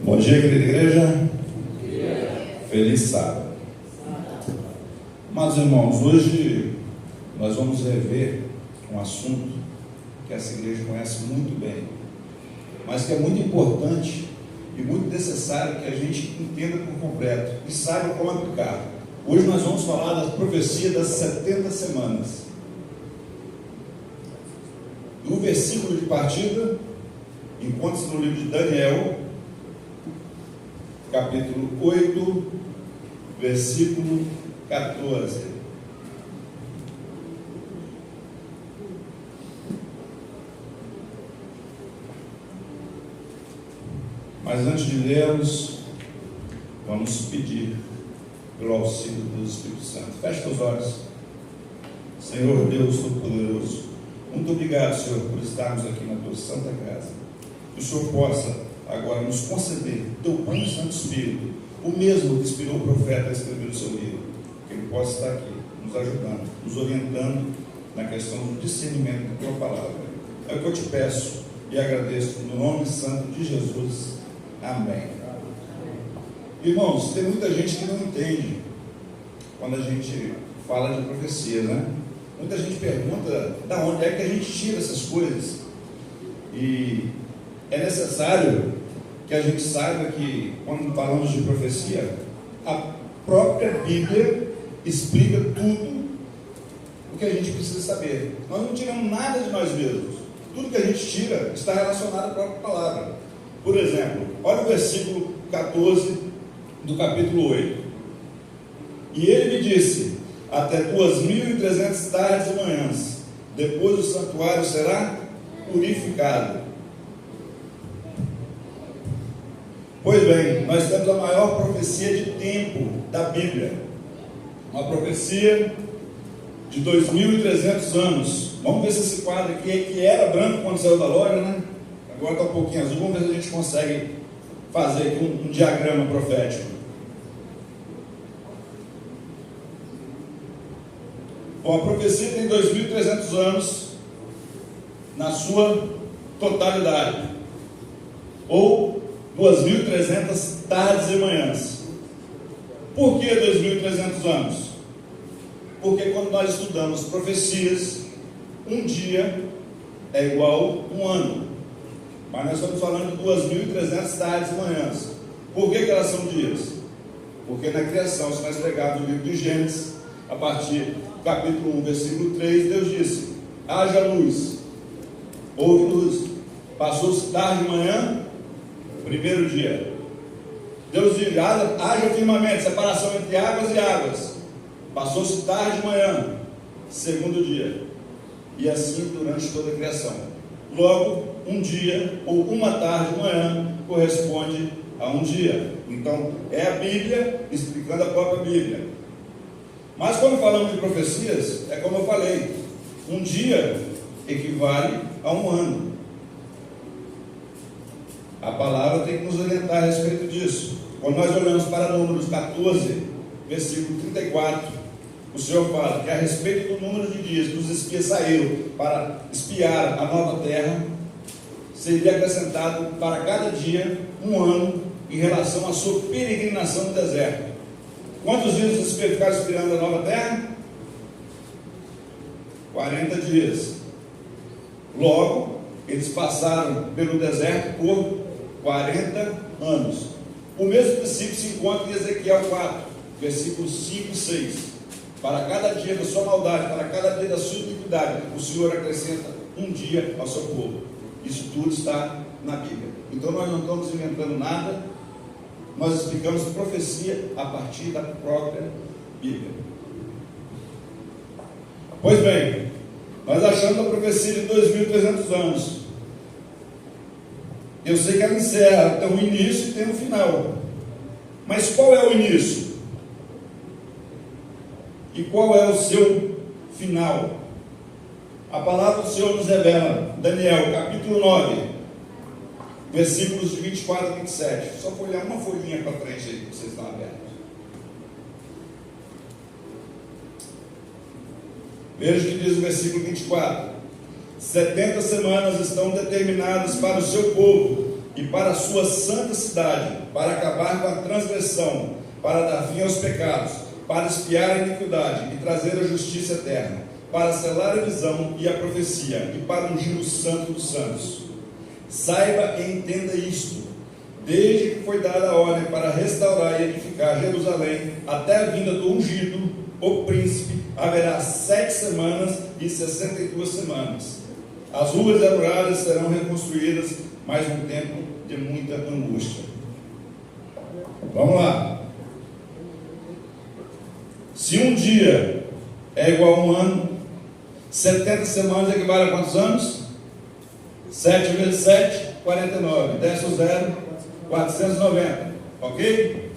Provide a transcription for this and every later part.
Bom dia, querida igreja. Feliz sábado. Amados irmãos, hoje nós vamos rever um assunto que essa igreja conhece muito bem, mas que é muito importante e muito necessário que a gente entenda por completo e saiba como aplicar. Hoje nós vamos falar da profecia das 70 semanas. O versículo de partida encontra-se no livro de Daniel, capítulo 8, versículo 14. Mas antes de lermos, vamos pedir pelo auxílio do Espírito Santo. Feche os olhos. Senhor Deus Todo-Poderoso, muito obrigado, Senhor, por estarmos aqui na tua santa casa. Que o Senhor possa agora nos conceder teu bom e santo Espírito, o mesmo que inspirou o profeta a escrever o seu livro, que ele possa estar aqui, nos ajudando, nos orientando na questão do discernimento da tua palavra. É o que eu te peço e agradeço no nome santo de Jesus. Amém. Irmãos, tem muita gente que não entende quando a gente fala de profecia, né? Muita gente pergunta da onde é que a gente tira essas coisas, e é necessário que a gente saiba que quando falamos de profecia, a própria Bíblia explica tudo o que a gente precisa saber. Nós não tiramos nada de nós mesmos, tudo que a gente tira está relacionado à própria palavra. Por exemplo, olha o versículo 14 do capítulo 8. E ele me disse: até 2.300 tardes e manhãs, depois o santuário será purificado. Pois bem, nós temos a maior profecia de tempo da Bíblia, uma profecia de 2.300 anos. Vamos ver se esse quadro aqui, que era branco quando saiu da loja, né? Agora está um pouquinho azul. Vamos ver se a gente consegue fazer aqui um diagrama profético. Bom, a profecia tem 2.300 anos na sua totalidade, ou 2.300 tardes e manhãs. Por que 2.300 anos? Porque quando nós estudamos profecias, um dia é igual a um ano, mas nós estamos falando de 2.300 tardes e manhãs. Por que elas são dias? Porque na criação, se nós pegarmos o livro de Gênesis, a partir do capítulo 1, versículo 3, Deus disse: haja luz, houve luz. Passou-se tarde e manhã, primeiro dia. Deus disse: haja firmamento, separação entre águas e águas. Passou-se tarde e manhã, segundo dia. E assim durante toda a criação. Logo, um dia ou uma tarde e manhã corresponde a um dia. Então, é a Bíblia explicando a própria Bíblia. Mas quando falamos de profecias, é como eu falei, um dia equivale a um ano. A palavra tem que nos orientar a respeito disso. Quando nós olhamos para Números 14, versículo 34, o Senhor fala que a respeito do número de dias que os espias saíram para espiar a nova terra, seria acrescentado para cada dia um ano em relação à sua peregrinação no deserto. Quantos dias os espias ficaram espiando a nova terra? 40 dias. Logo, eles passaram pelo deserto por 40 anos. O mesmo princípio se encontra em Ezequiel 4, versículos 5 e 6. Para cada dia da sua maldade, para cada dia da sua iniquidade, o Senhor acrescenta um dia ao seu povo. Isso tudo está na Bíblia. Então nós não estamos inventando nada, nós explicamos profecia a partir da própria Bíblia. Pois bem, nós achamos a profecia de 2.300 anos. Eu sei que ela encerra, tem um início e tem um final. Mas qual é o início? E qual é o seu final? A palavra do Senhor nos revela, Daniel, capítulo 9, versículos de 24 a 27. Só vou olhar uma folhinha para frente aí, que vocês estão abertos. Veja o que diz o versículo 24. 70 semanas estão determinadas para o seu povo, e para a sua santa cidade, para acabar com a transgressão, para dar fim aos pecados, para expiar a iniquidade e trazer a justiça eterna, para selar a visão e a profecia, e para ungir o santo dos santos. Saiba e entenda isto: desde que foi dada a ordem para restaurar e edificar Jerusalém, até a vinda do ungido, o príncipe, haverá 7 semanas e 62 semanas. As ruas e muralhas serão reconstruídas, mais um tempo de muita angústia. Vamos lá. Se um dia é igual a um ano, 70 semanas equivale a quantos anos? 7 vezes 7, 49. Desce o zero, 490. Ok?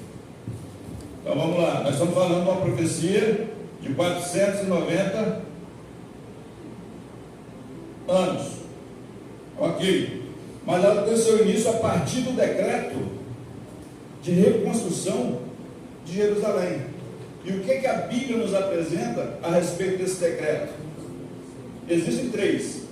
Então vamos lá. Nós estamos falando de uma profecia de 490 anos. Ok. Mas ela tem seu início a partir do decreto de reconstrução de Jerusalém. E o que a Bíblia nos apresenta a respeito desse decreto? Existem 3.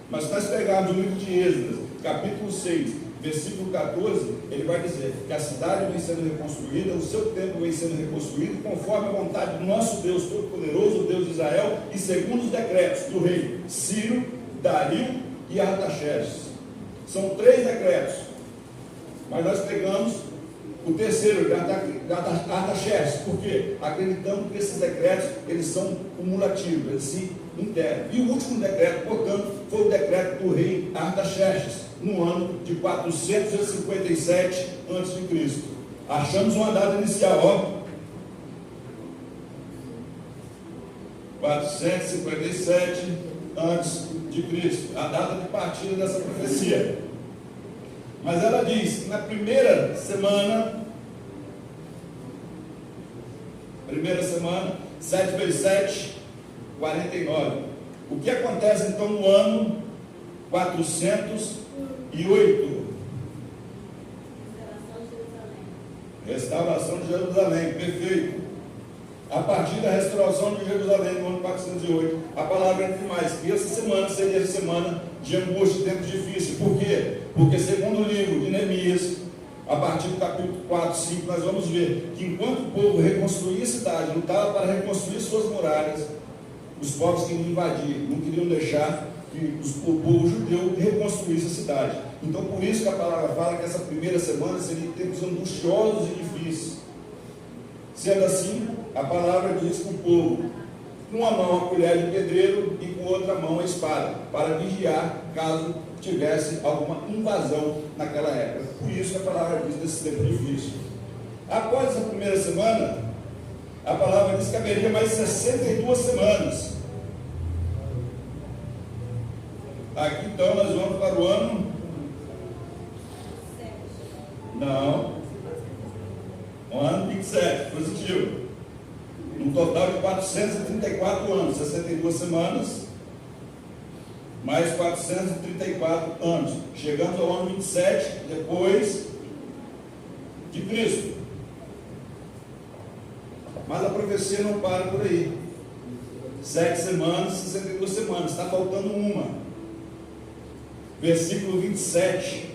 Mas se nós pegarmos o livro de Êxodo, capítulo 6, versículo 14, ele vai dizer que a cidade vem sendo reconstruída, o seu templo vem sendo reconstruído, conforme a vontade do nosso Deus Todo-Poderoso, o Deus de Israel, e segundo os decretos do rei Ciro, Dario e Artaxerxes. São 3 decretos, mas nós pegamos o terceiro, de Artaxerxes, porque acreditamos que esses decretos, eles são cumulativos, eles se integram. E o último decreto, portanto, foi o decreto do rei Artaxerxes, no ano de 457 a.C. Achamos uma data inicial, ó. 457 a.C., a data de partida dessa profecia. Mas ela diz que na primeira semana, 7 vezes 7, 49. O que acontece então no ano 408? Restauração de Jerusalém, perfeito. A partir da restauração de Jerusalém no ano 408, a palavra entre mais que essa semana seria a semana de angústia e tempos difíceis. Por quê? Porque segundo o livro de Neemias, a partir do capítulo 4, 5, nós vamos ver que enquanto o povo reconstruía a cidade, lutava para reconstruir suas muralhas, os povos queriam invadir, não queriam deixar que o povo judeu reconstruísse a cidade. Então por isso que a palavra fala que essa primeira semana seria tempos angustiosos e difíceis. Sendo assim, a palavra diz que o povo, com uma mão a colher de pedreiro e com outra mão a espada, para vigiar caso tivesse alguma invasão naquela época. Por isso que a palavra diz desse tempo difícil. Após essa primeira semana, a palavra diz que haveria mais 62 semanas. Aqui então nós vamos para o ano. Não. O ano 27, positivo. Um total de 434 anos, 62 semanas, mais 434 anos. Chegamos ao ano 27, depois de Cristo. Mas a profecia não para por aí. 7 semanas, 62 semanas, está faltando uma. Versículo 27,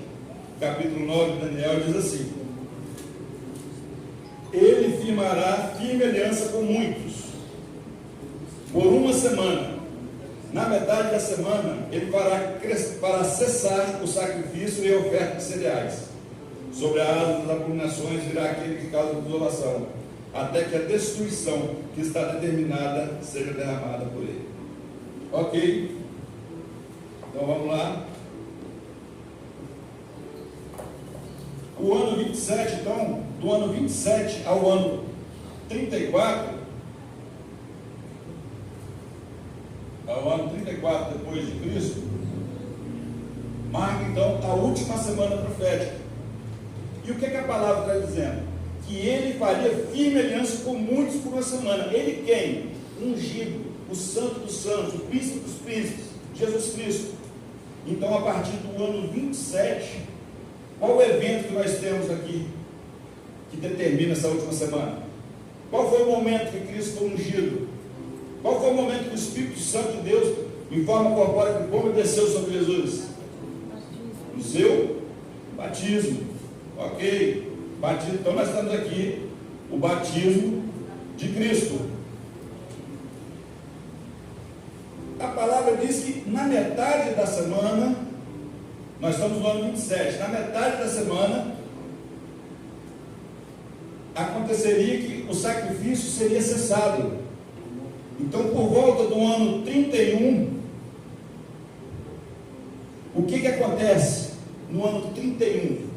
capítulo 9 de Daniel, diz assim: ele firmará firme aliança com muitos, por uma semana. Na metade da semana, ele fará cessar o sacrifício e a oferta de cereais. Sobre a asa das abominações virá aquele que causa desolação, até que a destruição que está determinada seja derramada por ele. Ok? Então vamos lá. O ano 27, então, do ano 27 ao ano 34, depois de Cristo, marca então a última semana profética. E o que a palavra está dizendo? Que ele faria firme aliança com muitos por uma semana. Ele quem? Ungido, o santo dos santos, o príncipe dos príncipes, Jesus Cristo. Então, a partir do ano 27, qual o evento que nós temos aqui que determina essa última semana? Qual foi o momento que Cristo foi ungido? Qual foi o momento que o Espírito Santo de Deus, em forma corpórea de pomba, desceu sobre Jesus? No seu Batismo. Ok. Batismo. Então nós estamos aqui, o batismo de Cristo. A palavra diz que na metade da semana, nós estamos no ano 27, na metade da semana, aconteceria que o sacrifício seria cessado. Então, por volta do ano 31, o que acontece no ano 31?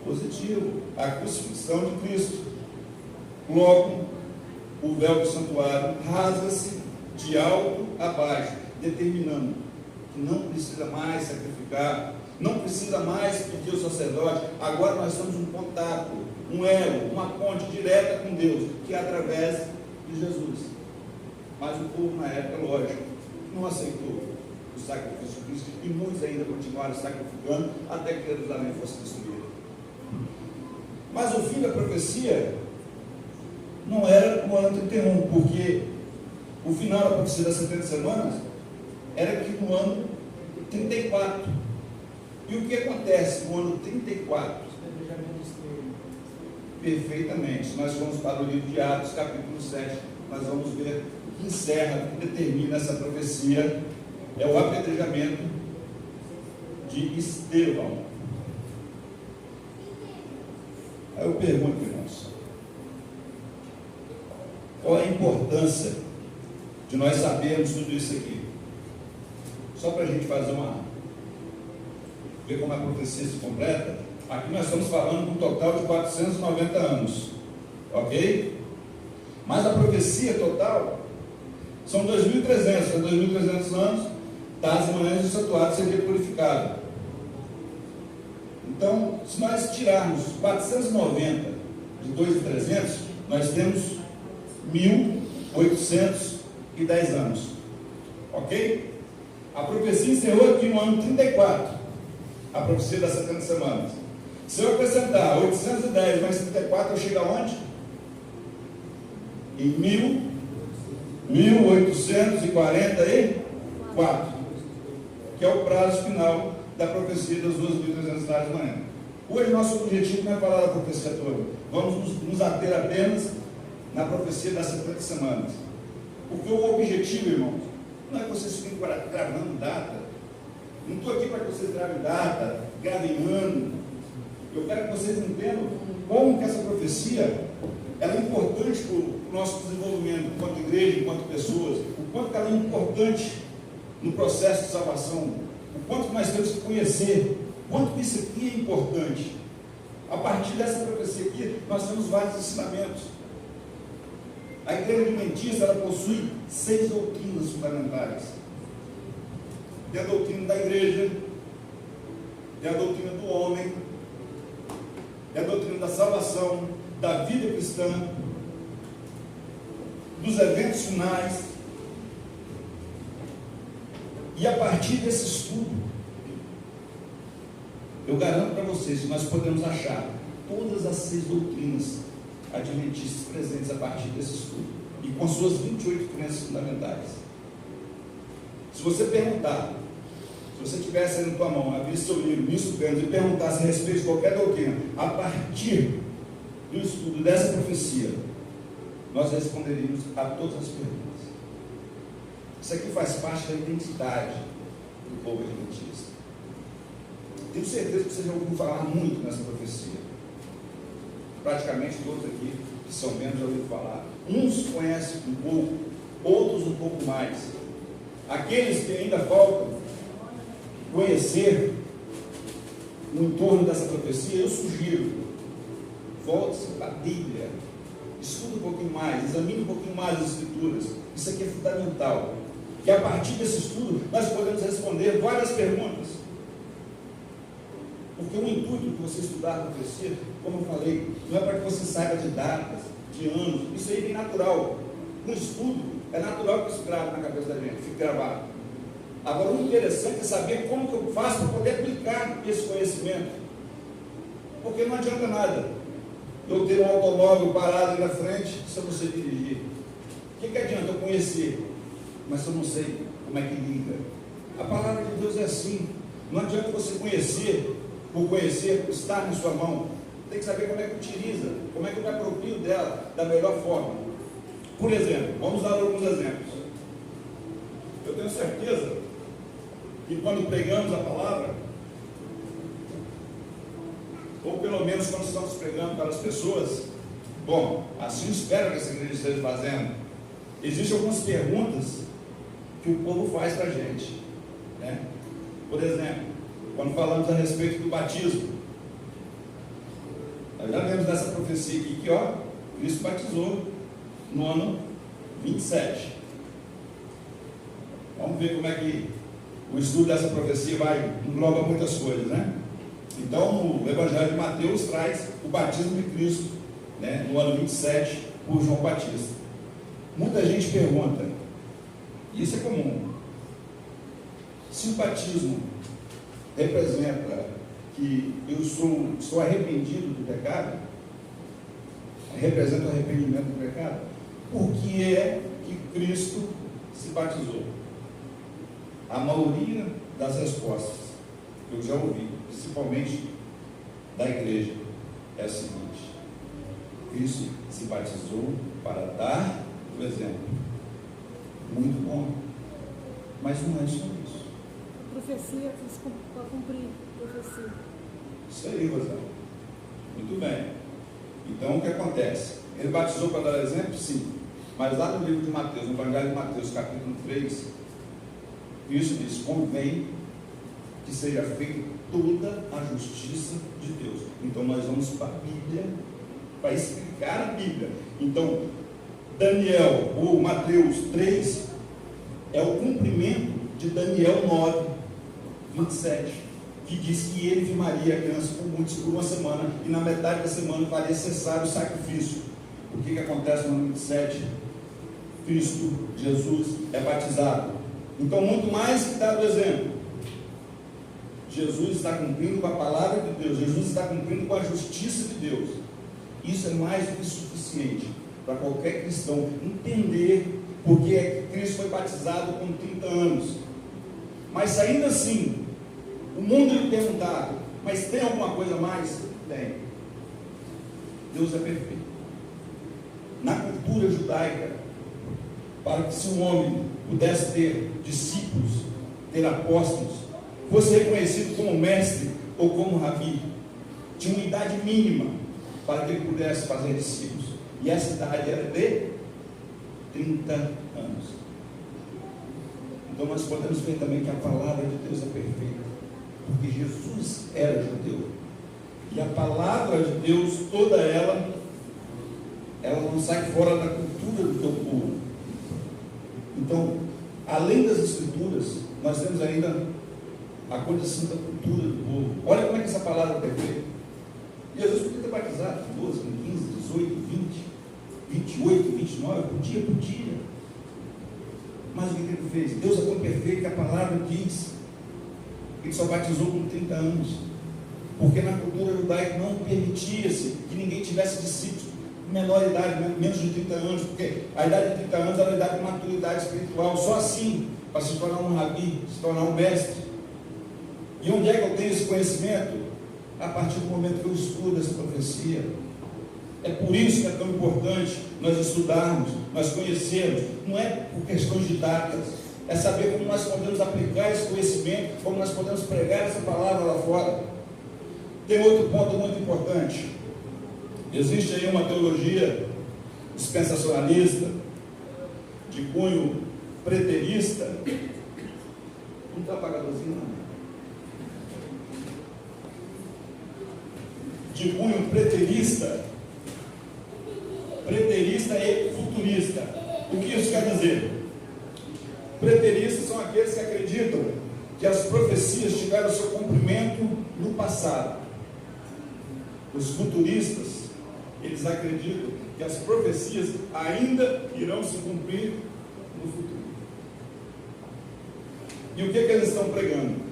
Positivo, a crucifixão de Cristo. Logo, o véu do santuário rasga-se de alto a baixo, determinando que não precisa mais sacrificar, não precisa mais pedir ao sacerdote. Agora nós temos um contato, um elo, uma ponte direta com Deus, que é através de Jesus. Mas o povo na época, lógico, não aceitou o sacrifício de Cristo, e muitos ainda continuaram sacrificando até que Jerusalém fosse destruída. Mas o fim da profecia não era no ano 31, porque o final da profecia das 70 semanas era que no ano 34. E o que acontece no ano 34? Perfeitamente. Se nós formos para o livro de Atos, capítulo 7, nós vamos ver o que encerra, o que determina essa profecia, é o apedrejamento de Estevão. Aí eu pergunto, irmãos, qual é a importância de nós sabermos tudo isso aqui? Só para a gente fazer ver como a profecia se completa. Aqui nós estamos falando de um total de 490 anos, ok? Mas a profecia total são 2.300, 2.300 anos, das manhãs do santuário seria purificado. Então, se nós tirarmos 490 de 2.300, nós temos 1.810 anos, ok? A profecia encerrou aqui no ano 34, a profecia das 70 semanas. Se eu acrescentar 810 mais 34, eu chego aonde? Em 1844, que é o prazo final da profecia das 2.300 da manhã. Hoje nosso objetivo não é falar da profecia toda, vamos nos ater apenas na profecia das 70 semanas. Porque o objetivo, irmãos, não é que vocês fiquem gravando data. Não estou aqui para que vocês gravem data, gravem ano. Eu quero que vocês entendam como que essa profecia ela é importante para o nosso desenvolvimento enquanto igreja, enquanto pessoas, o quanto ela é importante no processo de salvação, o quanto que nós temos que conhecer, o quanto que isso aqui é importante. A partir dessa profecia aqui, nós temos vários ensinamentos. A igreja adventista, ela possui 6 doutrinas fundamentais. Tem a doutrina da igreja, tem a doutrina do homem, tem a doutrina da salvação, da vida cristã, dos eventos finais. E a partir desse estudo, eu garanto para vocês que nós podemos achar todas as 6 doutrinas adventistas presentes a partir desse estudo, e com suas 28 crenças fundamentais. Se você perguntar, se você tivesse aí na tua mão, abrir seu livro, Misto Gandhi, e perguntasse a respeito de qualquer doutrina, a partir do estudo dessa profecia, nós responderíamos a todas as perguntas. Isso aqui faz parte da identidade do povo adventista. Tenho certeza que você já ouviu falar muito nessa profecia. Praticamente todos aqui que são membros já ouviram falar. Uns conhecem um pouco, outros um pouco mais. Aqueles que ainda faltam conhecer o entorno dessa profecia, eu sugiro, volte-se para a Bíblia, estude um pouquinho mais, examine um pouquinho mais as Escrituras. Isso aqui é fundamental, que a partir desse estudo nós podemos responder várias perguntas. Porque o intuito de você estudar a profecia, como eu falei, não é para que você saiba de datas, de anos. Isso aí é bem natural. Com estudo, é natural que isso grave na cabeça da gente, fique gravado. Agora, o interessante é saber como que eu faço para poder aplicar esse conhecimento. Porque não adianta nada eu ter um automóvel parado ali na frente se eu não sei dirigir. O que adianta eu conhecer, mas se eu não sei como é que liga? A palavra de Deus é assim. Não adianta você conhecer, por conhecer, estar na sua mão. Tem que saber como é que utiliza, como é que eu me aproprio dela da melhor forma. Por exemplo, vamos dar alguns exemplos. Eu tenho certeza que quando pregamos a palavra, ou pelo menos quando estamos pregando para as pessoas, bom, assim espero que essa igreja esteja fazendo. Existem algumas perguntas que o povo faz para a gente, né? Por exemplo, quando falamos a respeito do batismo, nós já lemos dessa profecia aqui que, ó, Cristo batizou no ano 27. Vamos ver como é que o estudo dessa profecia engloba muitas coisas, né? Então, o Evangelho de Mateus traz o batismo de Cristo, né, no ano 27, por João Batista. Muita gente pergunta, e isso é comum, se o batismo representa que eu sou arrependido do pecado, representa o arrependimento do pecado, por que é que Cristo se batizou? A maioria das respostas que eu já ouvi, principalmente da igreja, é a seguinte: Cristo se batizou para dar o exemplo. Muito bom, mas não é só isso. Profecia, para cumprir profecia. Isso aí, Rosana. Muito bem. Então, o que acontece? Ele batizou para dar exemplo? Sim. Mas lá no livro de Mateus, no Evangelho de Mateus, capítulo 3, Cristo diz: convém que seja feita toda a justiça de Deus. Então, nós vamos para a Bíblia, para explicar a Bíblia. Então, Daniel, ou Mateus 3, é o cumprimento de Daniel 9, 27, que diz que ele firmaria a criança por muitos por uma semana, e na metade da semana faria cessar o sacrifício. O que acontece no ano 27? Cristo, Jesus, é batizado. Então, muito mais que dar o exemplo, Jesus está cumprindo com a palavra de Deus, Jesus está cumprindo com a justiça de Deus. Isso é mais do que suficiente para qualquer cristão entender porque é que Cristo foi batizado com 30 anos. Mas ainda assim, o mundo lhe perguntar, mas tem alguma coisa a mais? Tem. Deus é perfeito. Na cultura judaica, para que se um homem pudesse ter discípulos, ter apóstolos, fosse reconhecido como mestre ou como rabi, tinha uma idade mínima para que ele pudesse fazer discípulos. E essa idade era de 30 anos. Então nós podemos ver também que a palavra de Deus é perfeita, porque Jesus era judeu. E a palavra de Deus, toda ela não sai fora da cultura do teu povo. Então, além das escrituras, nós temos ainda a condição da cultura do povo. Olha como é que essa palavra é perfeita. Jesus podia ter batizado com 12, com 15, 18, 20, 28, 29, podia. Mas o que ele fez? Deus é tão perfeito que a palavra diz que ele só batizou com 30 anos. Porque na cultura judaica não permitia-se que ninguém tivesse discípulos menor idade, menos de 30 anos, porque a idade de 30 anos era a idade de maturidade espiritual. Só assim, para se tornar um rabi, se tornar um mestre. E onde é que eu tenho esse conhecimento? A partir do momento que eu estudo essa profecia. É por isso que é tão importante nós estudarmos, nós conhecermos. Não é por questões didáticas, é saber como nós podemos aplicar esse conhecimento, como nós podemos pregar essa palavra lá fora. Tem outro ponto muito importante. Existe aí uma teologia dispensacionalista, de cunho preterista. Não está apagadorzinho, não. De cunho preterista e futurista. O que isso quer dizer? Preteristas são aqueles que acreditam que as profecias tiveram seu cumprimento no passado. Os futuristas, eles acreditam que as profecias ainda irão se cumprir no futuro. E o que eles estão pregando?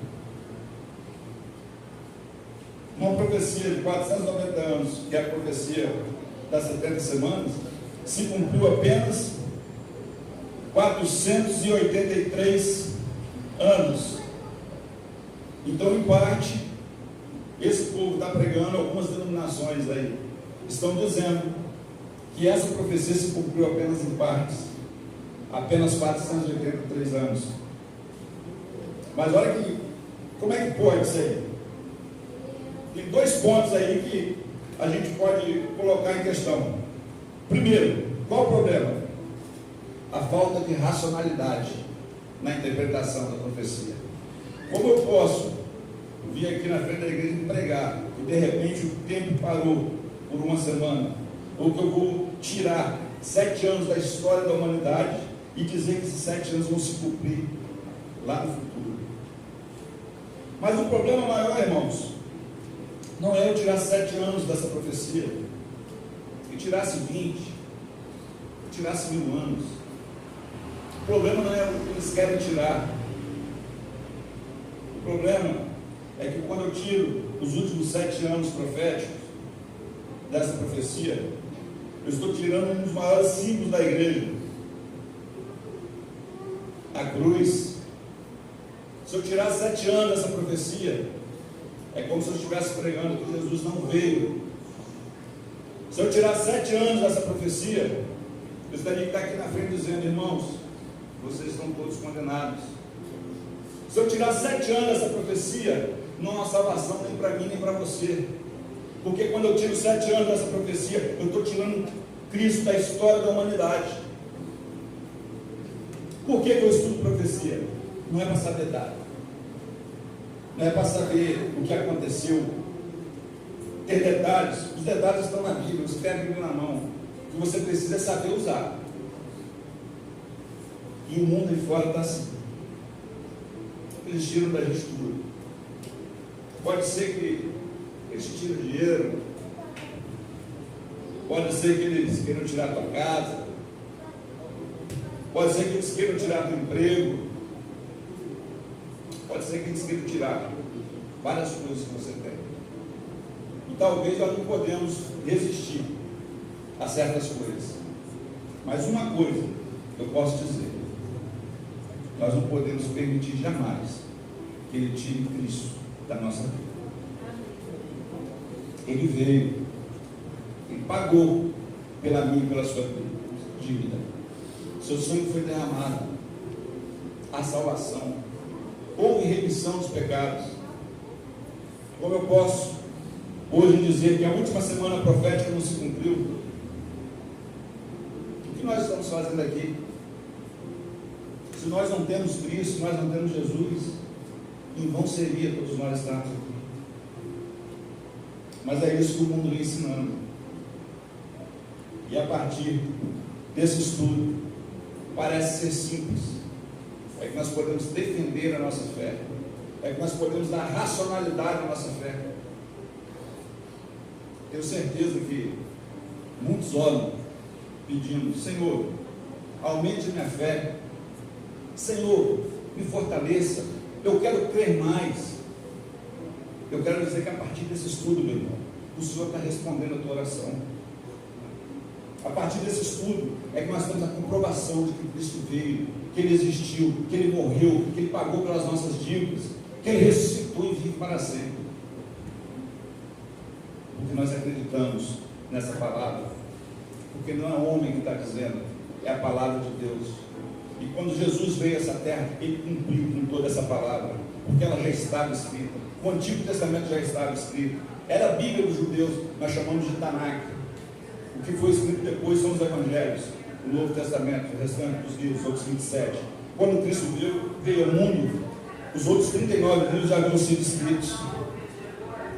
Uma profecia de 490 anos, que é a profecia das 70 semanas, se cumpriu apenas 483 anos. Então, em parte, esse povo está pregando, algumas denominações aí estão dizendo que essa profecia se cumpriu apenas em partes, apenas 483 anos. Mas olha que, como é que pode isso aí? Tem dois pontos aí que a gente pode colocar em questão. Primeiro, qual o problema? A falta de racionalidade na interpretação da profecia. Como eu posso vir aqui na frente da igreja e pregar e de repente o tempo parou por uma semana, ou que eu vou tirar 7 anos da história da humanidade e dizer que esses 7 anos vão se cumprir lá no futuro? Mas o problema maior, irmãos, não é eu tirar 7 anos dessa profecia, e tirasse 20, tirasse 1000 anos. O problema não é o que eles querem tirar. O problema é que quando eu tiro os últimos 7 anos proféticos dessa profecia, eu estou tirando um dos maiores símbolos da igreja, a cruz. Se eu tirar 7 anos dessa profecia, é como se eu estivesse pregando que Jesus não veio. Se eu tirar 7 anos dessa profecia, eu estaria que estar aqui na frente dizendo: irmãos, vocês estão todos condenados. Se eu tirar 7 anos dessa profecia, não há salvação nem para mim nem para você. Porque quando eu tiro 7 anos dessa profecia, eu estou tirando Cristo da história da humanidade. Por que eu estudo profecia? Não é para saber data, não é para saber o que aconteceu, ter detalhes. Os detalhes estão na Bíblia, você tem a Bíblia na mão. O que você precisa é saber usar. E o mundo aí fora está assim. Eles tiram da gente tudo. Pode ser que eles tiram dinheiro, pode ser que eles queiram tirar a tua casa, pode ser que eles queiram tirar teu emprego, pode ser que eles queiram tirar várias coisas que você tem. E talvez nós não podemos resistir a certas coisas. Mas uma coisa eu posso dizer: nós não podemos permitir jamais que ele tire Cristo da nossa vida. Ele veio, ele pagou pela minha e pela sua dívida. Seu sangue foi derramado, a salvação, houve remissão dos pecados. Como eu posso hoje dizer que a última semana profética não se cumpriu? O que nós estamos fazendo aqui? Se nós não temos Cristo, se nós não temos Jesus, em vão seria todos nós estarmos aqui. Mas é isso que o mundo vem ensinando. E a partir desse estudo, parece ser simples. É que nós podemos defender a nossa fé. É que nós podemos dar racionalidade à nossa fé. Tenho certeza que muitos olham pedindo: Senhor, aumente a minha fé. Senhor, me fortaleça. Eu quero crer mais. Eu quero dizer que a partir desse estudo, meu irmão, o Senhor está respondendo a tua oração. A partir desse estudo é que nós temos a comprovação de que Cristo veio, que Ele existiu, que Ele morreu, que Ele pagou pelas nossas dívidas, que Ele ressuscitou e vive para sempre. Porque nós acreditamos nessa palavra. Porque não é homem que está dizendo, é a palavra de Deus. E quando Jesus veio a essa terra, Ele cumpriu com toda essa palavra, porque ela já estava escrita. O Antigo Testamento já estava escrito. Era a Bíblia dos judeus, nós chamamos de Tanakh. O que foi escrito depois são os Evangelhos, o Novo Testamento, o restante dos livros, os outros 27. Quando Cristo veio ao mundo, os outros 39 livros já haviam sido escritos.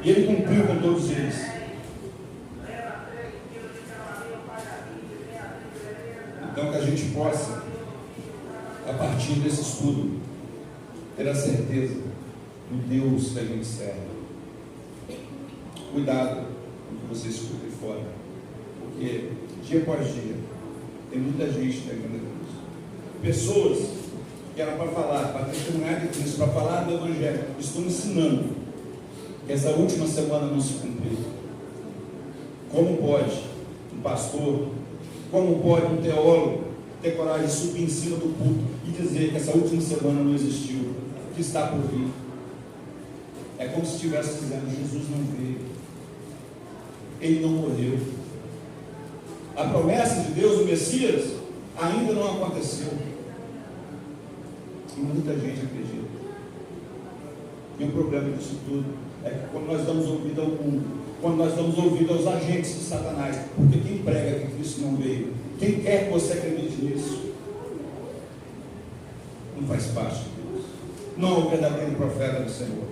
E Ele cumpriu com todos eles. Então, que a gente possa, a partir desse estudo, ter a certeza do Deus que a gente serve. Cuidado com o que você escuta aí fora, porque dia após dia tem muita gente negando a Cristo. Pessoas que eram para falar, para testemunhar de Cristo, para falar do Evangelho, estão ensinando que essa última semana não se cumpriu. Como pode um pastor, como pode um teólogo ter coragem de subir em cima do púlpito e dizer que essa última semana não existiu, que está por vir? É como se estivesse dizendo: Jesus não veio, ele não morreu. A promessa de Deus, o Messias, ainda não aconteceu. E muita gente acredita. E o problema disso tudo é que quando nós damos ouvido ao mundo, quando nós damos ouvido aos agentes de Satanás, porque quem prega que Cristo não veio, quem quer que você acredite nisso, não faz parte de Deus. Não é o verdadeiro profeta do Senhor.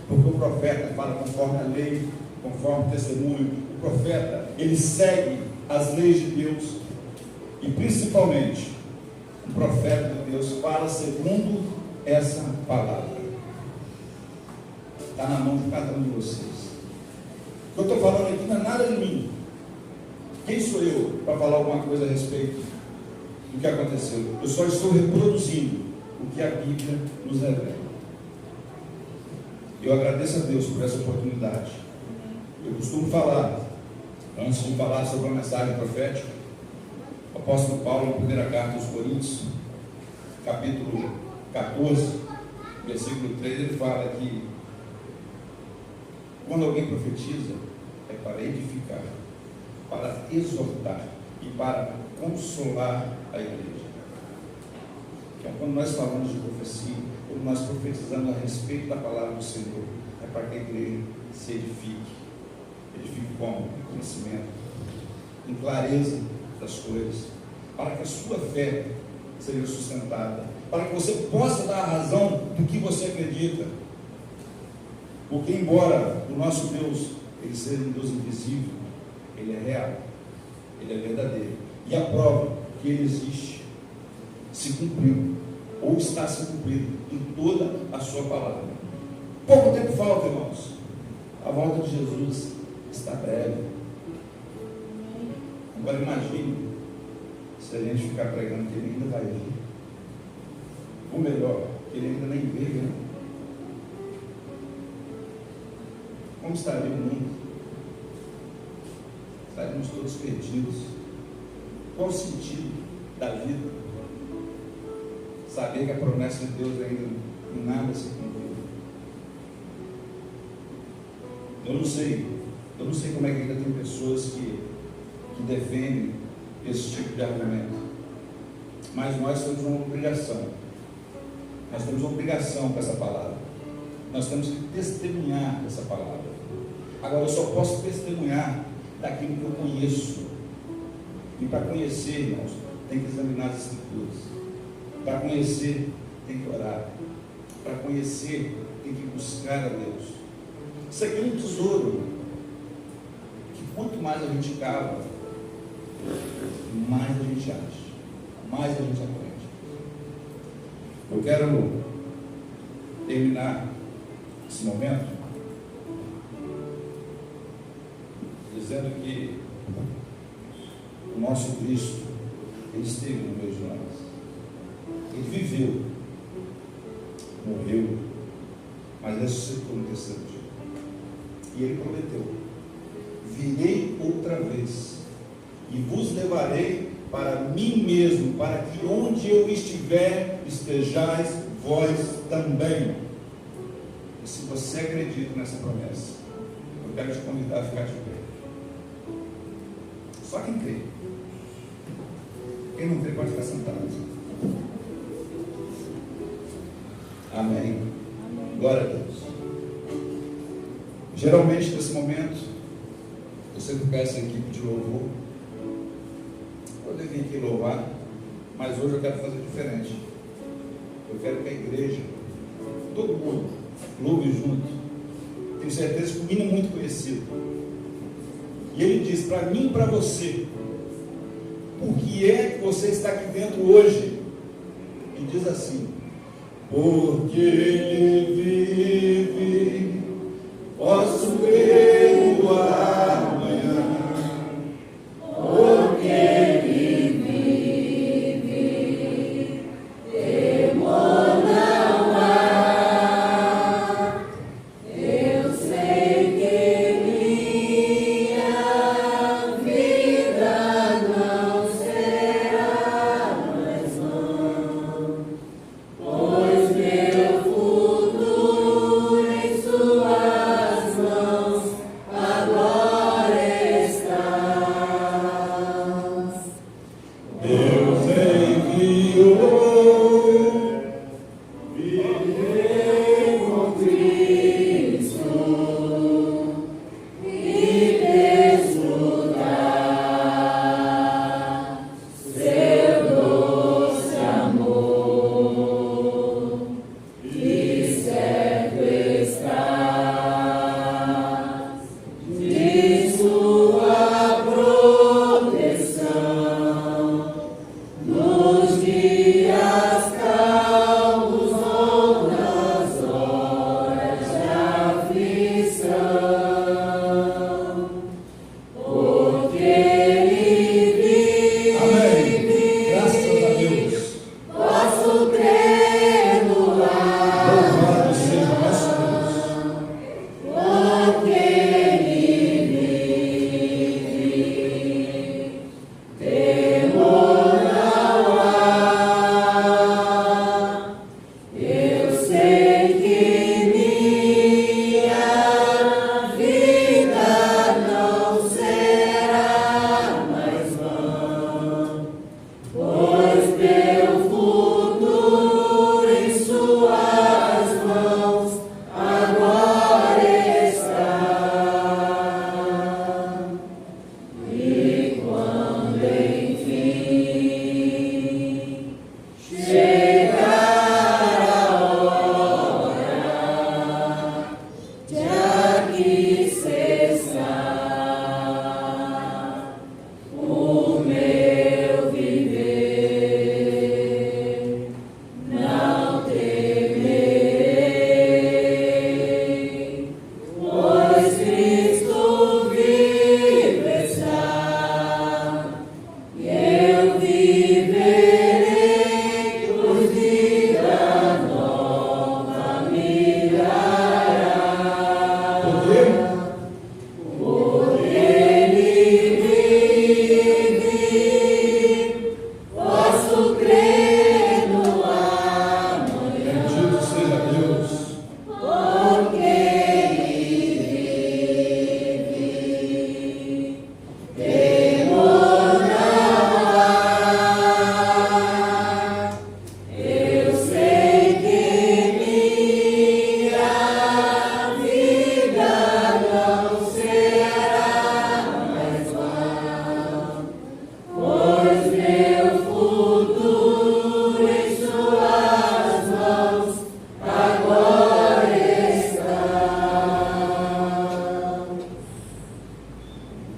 Porque o profeta fala conforme a lei, conforme o testemunho. O profeta, ele segue as leis de Deus. E principalmente, o profeta de Deus fala segundo essa palavra. Está na mão de cada um de vocês. O que eu estou falando aqui não é nada de mim. Quem sou eu para falar alguma coisa a respeito do que aconteceu? Eu só estou reproduzindo o que a Bíblia nos revela. Eu agradeço a Deus por essa oportunidade. Eu costumo falar, antes de falar sobre a mensagem profética, o apóstolo Paulo, na primeira carta aos Coríntios, capítulo 14, versículo 3, ele fala que quando alguém profetiza, é para edificar, para exortar e para consolar a igreja. Então, quando nós falamos de profecia, quando nós profetizamos a respeito da palavra do Senhor, é para que a igreja se edifique. Edifique como? Em conhecimento, em clareza das coisas, para que a sua fé seja sustentada, para que você possa dar a razão do que você acredita. Porque embora o nosso Deus, ele seja um Deus invisível, ele é real, ele é verdadeiro. E a prova que ele existe se cumpriu, ou está se cumprindo em toda a sua palavra. Pouco tempo falta, irmãos. A volta de Jesus está breve. Agora imagine se a gente ficar pregando que ele ainda vai vir. Ou melhor, que ele ainda nem veio, né? Como estaria o mundo? Estaríamos todos perdidos. Qual o sentido da vida? Saber que a promessa de Deus ainda em nada se cumpriu. Eu não sei como é que ainda tem pessoas que defendem esse tipo de argumento. Mas nós temos uma obrigação. Nós temos uma obrigação com essa palavra. Nós temos que testemunhar essa palavra. Agora, eu só posso testemunhar daquilo que eu conheço. E para conhecer, irmãos, tem que examinar as Escrituras. Para conhecer, tem que orar. Para conhecer, tem que buscar a Deus. Isso aqui é um tesouro que quanto mais a gente cava, mais a gente acha, mais a gente aprende. Eu quero terminar esse momento dizendo que o nosso Cristo, ele esteve no meio de nós. Ele viveu, morreu, mas ressuscitou no terceiro dia. E ele prometeu: virei outra vez e vos levarei para mim mesmo, para que onde eu estiver, estejais vós também. E se você acredita nessa promessa, eu quero te convidar a ficar de pé. Só quem crê. Quem não crê pode ficar sentado. Amém. Glória a Deus. Geralmente, nesse momento, eu sempre peço a equipe de louvor poder vir aqui louvar, mas hoje eu quero fazer diferente. Eu quero que a igreja, todo mundo, louve junto. Tenho certeza que o hino é muito conhecido. E ele diz para mim e para você: por que é que você está aqui dentro hoje? E diz assim: porque ele vive, posso ver o amanhã. Porque ele vive, temor não há. Eu sei que minha vida não será mais vã, pois meu futuro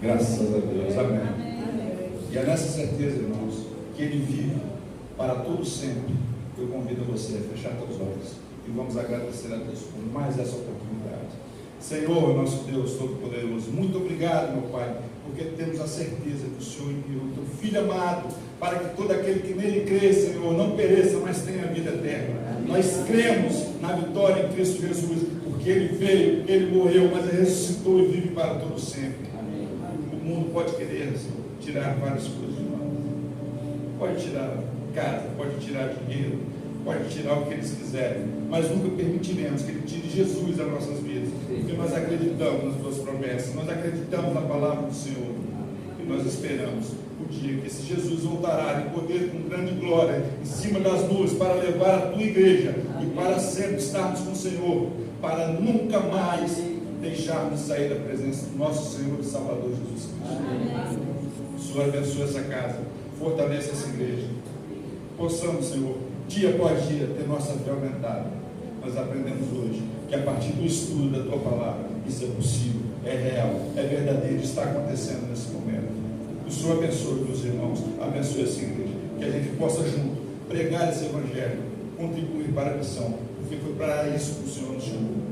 Graças a Deus. Amém. E é nessa certeza, irmãos, que Ele vive para todo sempre. Eu convido você a fechar seus olhos e vamos agradecer a Deus por mais essa oportunidade. Senhor, nosso Deus Todo-Poderoso, muito obrigado, meu Pai, porque temos a certeza que o Senhor enviou o Teu Filho amado, para que todo aquele que nele crê, Senhor, não pereça, mas tenha a vida eterna. Nós cremos na vitória em Cristo Jesus, porque Ele veio, Ele morreu, mas Ele ressuscitou e vive para todo sempre. O mundo pode querer, Senhor, tirar várias coisas de nós. Pode tirar casa, pode tirar dinheiro, pode tirar o que eles quiserem, mas nunca permitiremos que Ele tire Jesus das nossas vidas, porque nós acreditamos nas Tuas promessas, nós acreditamos na palavra do Senhor, e nós esperamos o dia que esse Jesus voltará em poder com grande glória, em cima das nuvens, para levar a Tua igreja, e para sempre estarmos com o Senhor, para nunca mais deixarmos de sair da presença do nosso Senhor e Salvador Jesus Cristo. O Senhor abençoe essa casa, fortaleça essa igreja, possamos, Senhor, dia após dia, ter nossa fé aumentada. Nós aprendemos hoje que a partir do estudo da Tua palavra, isso é possível, é real, é verdadeiro, está acontecendo nesse momento. O Senhor abençoe meus irmãos, abençoe essa igreja, que a gente possa junto pregar esse evangelho, contribuir para a missão, porque foi para isso que o Senhor nos chamou.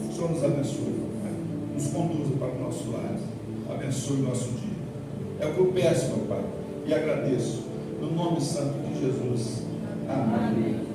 O Senhor nos abençoe, né? Nos conduza para o nosso lar, abençoe o nosso dia. É o que eu peço, meu Pai, e agradeço, no nome santo de Jesus. Amém.